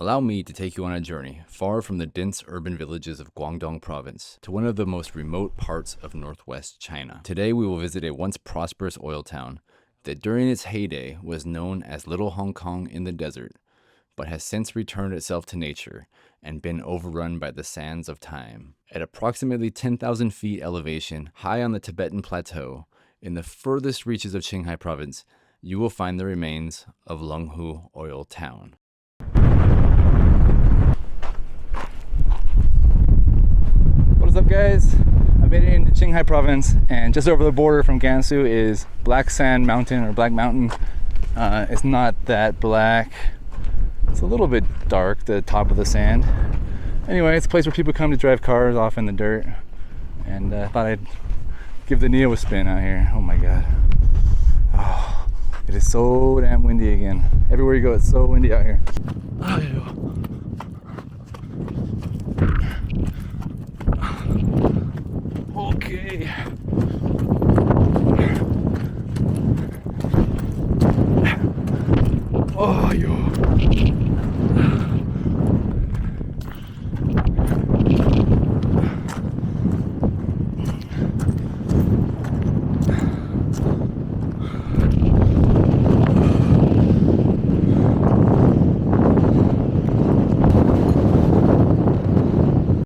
Allow me to take you on a journey far from the dense urban villages of Guangdong province to one of the most remote parts of northwest China. Today we will visit a once prosperous oil town that during its heyday was known as Little Hong Kong in the desert, but has since returned itself to nature and been overrun by the sands of time. At approximately 10,000 feet elevation, high on the Tibetan Plateau, in the furthest reaches of Qinghai province, you will find the remains of Lenghu Oil Town. What's up, guys? I made it into Qinghai province, and just over the border from Gansu is Black Sand Mountain or Black Mountain. It's not that black. It's a little bit dark, the top of the sand. Anyway, it's a place where people come to drive cars off in the dirt, and I thought I'd give the Neo a spin out here. Oh my god. Oh, it is so damn windy again. Everywhere you go, it's so windy out here. Okay. Oh, yo.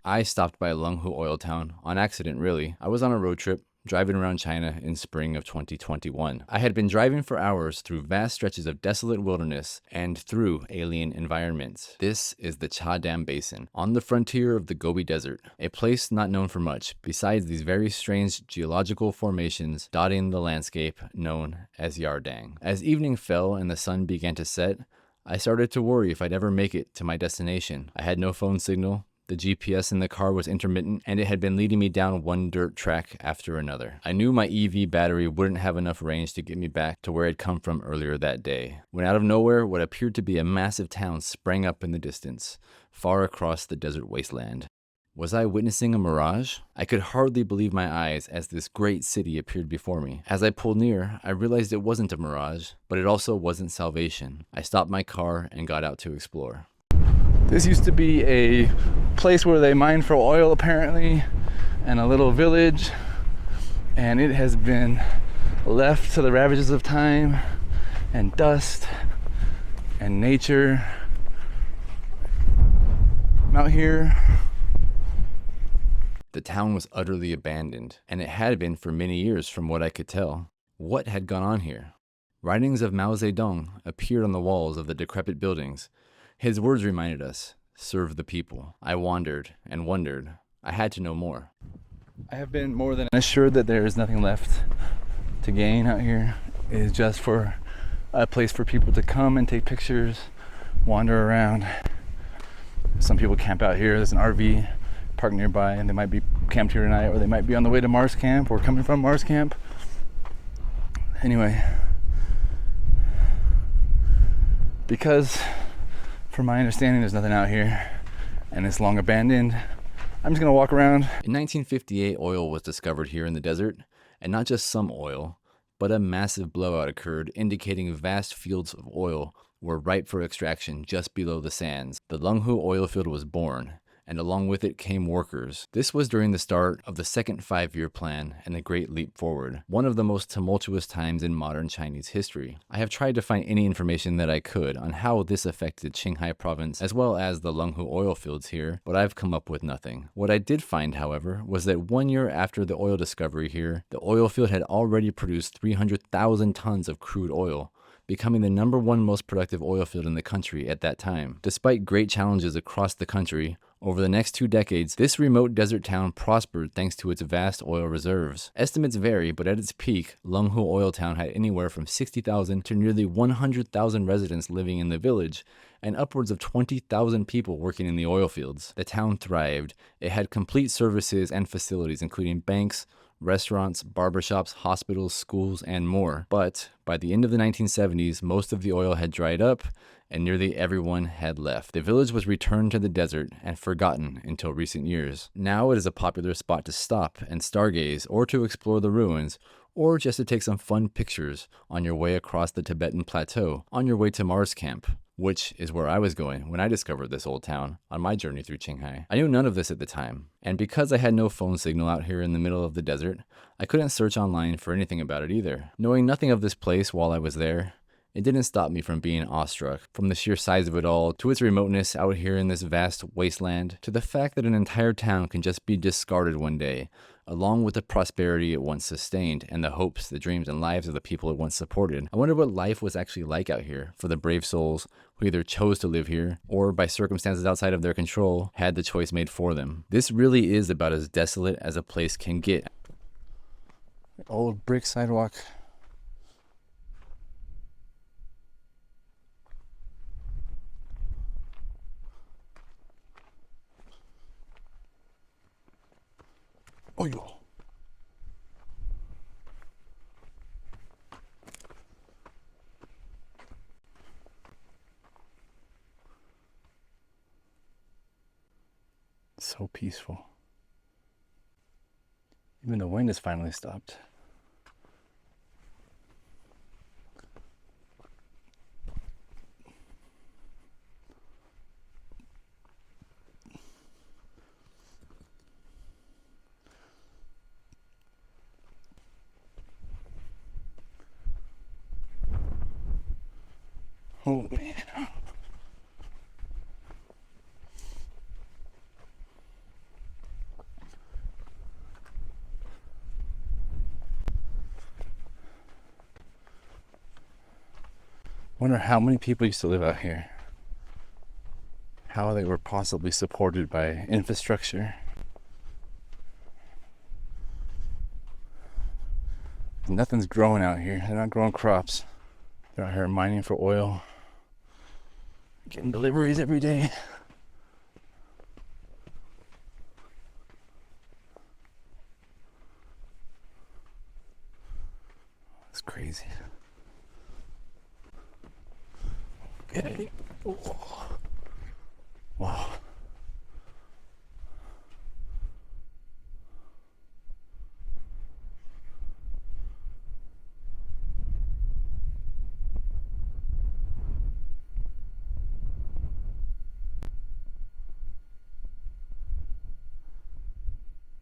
I stopped by Lenghu Oil Town on accident, really. I was on a road trip driving around China in spring of 2021. I had been driving for hours through vast stretches of desolate wilderness and through alien environments. This is the Cha Dam Basin, on the frontier of the Gobi Desert, a place not known for much besides these very strange geological formations dotting the landscape known as Yardang. As evening fell and the sun began to set, I started to worry if I'd ever make it to my destination. I had no phone signal. The GPS in the car was intermittent, and it had been leading me down one dirt track after another. I knew my EV battery wouldn't have enough range to get me back to where I'd come from earlier that day, when out of nowhere, what appeared to be a massive town sprang up in the distance, far across the desert wasteland. Was I witnessing a mirage? I could hardly believe my eyes as this great city appeared before me. As I pulled near, I realized it wasn't a mirage, but it also wasn't salvation. I stopped my car and got out to explore. This used to be a place where they mine for oil, apparently, and a little village, and it has been left to the ravages of time and dust and nature. I'm out here. The town was utterly abandoned, and it had been for many years from what I could tell. What had gone on here? Writings of Mao Zedong appeared on the walls of the decrepit buildings. His words reminded us, serve the people. I wandered and wondered. I had to know more. I have been more than assured that there is nothing left to gain out here. It is just for a place for people to come and take pictures, wander around. Some people camp out here. There's an RV parked nearby, and they might be camped here tonight, or they might be on the way to Mars Camp or coming from Mars Camp. Anyway, because from my understanding, there's nothing out here, and it's long abandoned, I'm just gonna walk around. In 1958, oil was discovered here in the desert, and not just some oil, but a massive blowout occurred, indicating vast fields of oil were ripe for extraction just below the sands. The Lenghu oil field was born, and along with it came workers. This was during the start of the second five-year plan and the Great Leap Forward, one of the most tumultuous times in modern Chinese history. I have tried to find any information that I could on how this affected Qinghai province as well as the Lenghu oil fields here, but I've come up with nothing. What I did find, however, was that 1 year after the oil discovery here, the oil field had already produced 300,000 tons of crude oil, becoming the #1 most productive oil field in the country at that time. Despite great challenges across the country, over the next 2 decades, this remote desert town prospered thanks to its vast oil reserves. Estimates vary, but at its peak, Lenghu Oil Town had anywhere from 60,000 to nearly 100,000 residents living in the village, and upwards of 20,000 people working in the oil fields. The town thrived. It had complete services and facilities, including banks, restaurants, barbershops, hospitals, schools, and more. But by the end of the 1970s, most of the oil had dried up, and nearly everyone had left. The village was returned to the desert and forgotten until recent years. Now it is a popular spot to stop and stargaze, or to explore the ruins, or just to take some fun pictures on your way across the Tibetan Plateau, on your way to Mars Camp, which is where I was going when I discovered this old town on my journey through Qinghai. I knew none of this at the time, and because I had no phone signal out here in the middle of the desert, I couldn't search online for anything about it either. Knowing nothing of this place while I was there, it didn't stop me from being awestruck, from the sheer size of it all, to its remoteness out here in this vast wasteland, to the fact that an entire town can just be discarded one day, along with the prosperity it once sustained, and the hopes, the dreams, and lives of the people it once supported. I wondered what life was actually like out here for the brave souls who either chose to live here, or by circumstances outside of their control, had the choice made for them. This really is about as desolate as a place can get. Old brick sidewalk. Oh, yo. So peaceful. Even the wind has finally stopped. Oh man. Wonder how many people used to live out here. How they were possibly supported by infrastructure. Nothing's growing out here. They're not growing crops. They're out here mining for oil. Getting deliveries every day. It's crazy. Okay. Oh. Wow.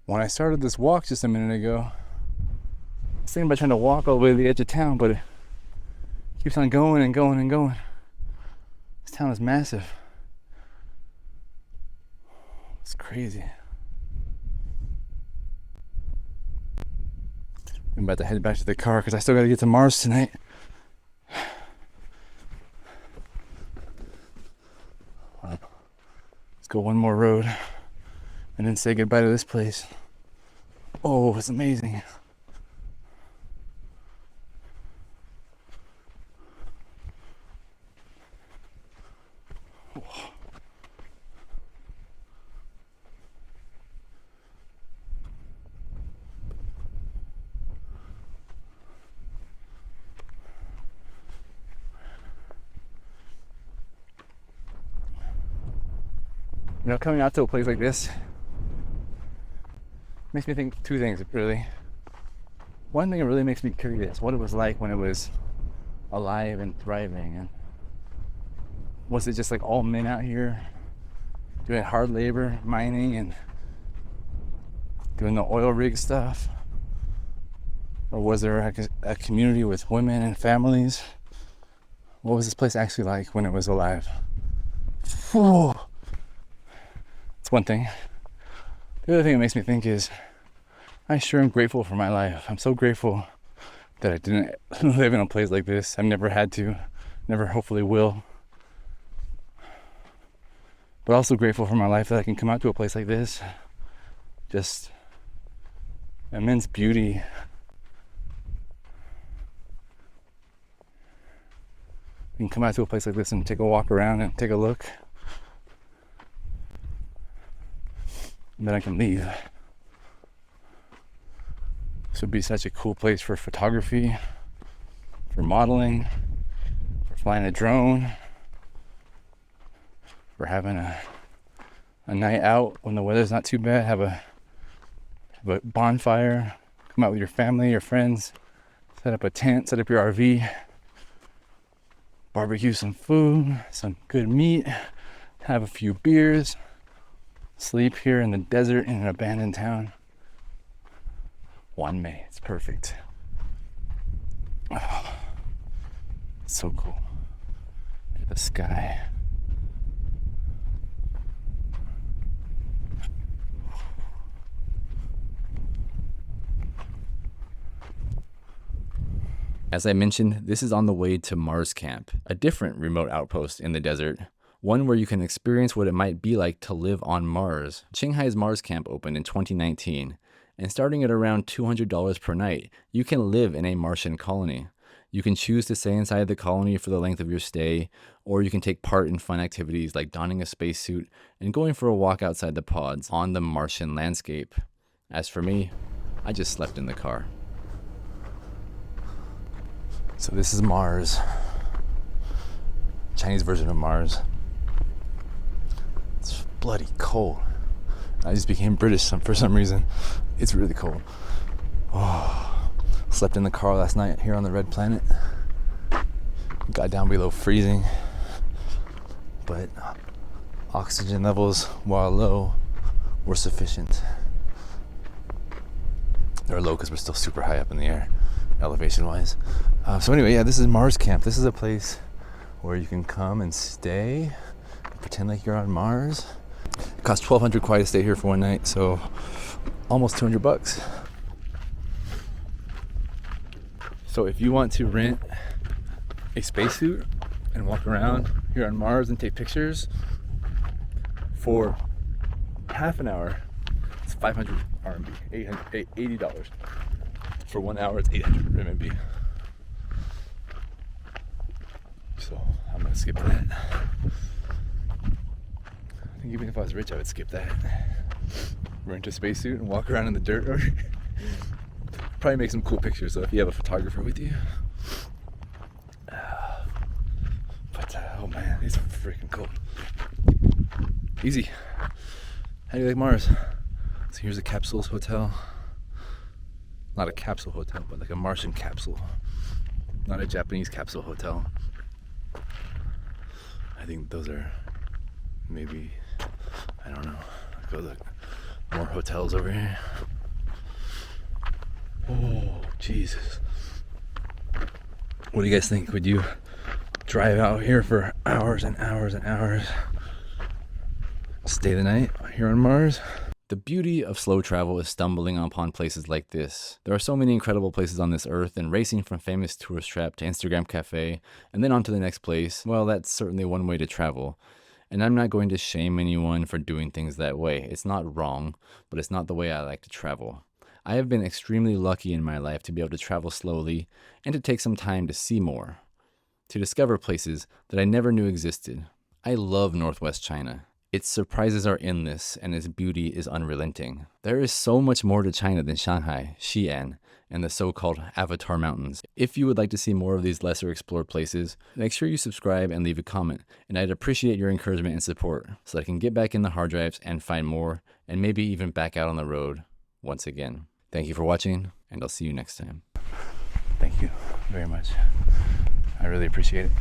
When I started this walk just a minute ago, I was thinking about trying to walk all the way to the edge of town, but it keeps on going and going and going. This town is massive. It's crazy. I'm about to head back to the car because I still got to get to Mars tonight. Let's go one more road and then say goodbye to this place. Oh, it's amazing. You know, coming out to a place like this makes me think two things, really. One thing, it really makes me curious what it was like when it was alive and thriving. And was it just like all men out here doing hard labor, mining and doing the oil rig stuff? Or was there a community with women and families? What was this place actually like when it was alive? Whew. That's one thing. The other thing it makes me think is I sure am grateful for my life. I'm so grateful that I didn't live in a place like this. I've never had to, never hopefully will. But also grateful for my life that I can come out to a place like this. Just immense beauty. You can come out to a place like this and take a walk around and take a look. And then I can leave. This would be such a cool place for photography, for modeling, for flying a drone, for having a night out when the weather's not too bad, have a bonfire, come out with your family, your friends, set up a tent, set up your RV. barbecue some food, some good meat, have a few beers, sleep here in the desert in an abandoned town. May, it's perfect. Oh, it's so cool. Look at the sky. As I mentioned, this is on the way to Mars Camp, a different remote outpost in the desert, one where you can experience what it might be like to live on Mars. Qinghai's Mars Camp opened in 2019, and starting at around $200 per night, you can live in a Martian colony. You can choose to stay inside the colony for the length of your stay, or you can take part in fun activities like donning a spacesuit and going for a walk outside the pods on the Martian landscape. As for me, I just slept in the car. So this is Mars. Chinese version of Mars. It's bloody cold. I just became British for some reason. It's really cold. Oh, slept in the car last night here on the red planet. Got down below freezing. But oxygen levels, while low, were sufficient. They're low because we're still super high up in the air, elevation-wise. So anyway, yeah, this is Mars Camp. This is a place where you can come and stay, pretend like you're on Mars. It costs $1,200 kwai to stay here for one night, so almost $200. So if you want to rent a spacesuit and walk around here on Mars and take pictures for half an hour, it's 500 RMB, $80. For 1 hour, it's 800 RMB. So I'm gonna skip that. I think even if I was rich, I would skip that. Rent a spacesuit and walk around in the dirt. Or probably make some cool pictures though if you have a photographer with you. But oh man, it's freaking cold. Easy. How do you like Mars? So here's a capsule hotel. Not a capsule hotel, but like a Martian capsule. Not a Japanese capsule hotel. I think those are maybe, I don't know. Go look. More hotels over here. Oh, Jesus. What do you guys think? Would you drive out here for hours and hours and hours? Stay the night here on Mars? The beauty of slow travel is stumbling upon places like this. There are so many incredible places on this earth, and racing from famous tourist trap to Instagram cafe, and then on to the next place, well, that's certainly one way to travel. And I'm not going to shame anyone for doing things that way. It's not wrong, but it's not the way I like to travel. I have been extremely lucky in my life to be able to travel slowly and to take some time to see more, to discover places that I never knew existed. I love Northwest China. Its surprises are endless, and its beauty is unrelenting. There is so much more to China than Shanghai, Xi'an, and the so-called Avatar Mountains. If you would like to see more of these lesser explored places, make sure you subscribe and leave a comment, and I'd appreciate your encouragement and support so I can get back in the hard drives and find more, and maybe even back out on the road once again. Thank you for watching, and I'll see you next time. Thank you very much. I really appreciate it.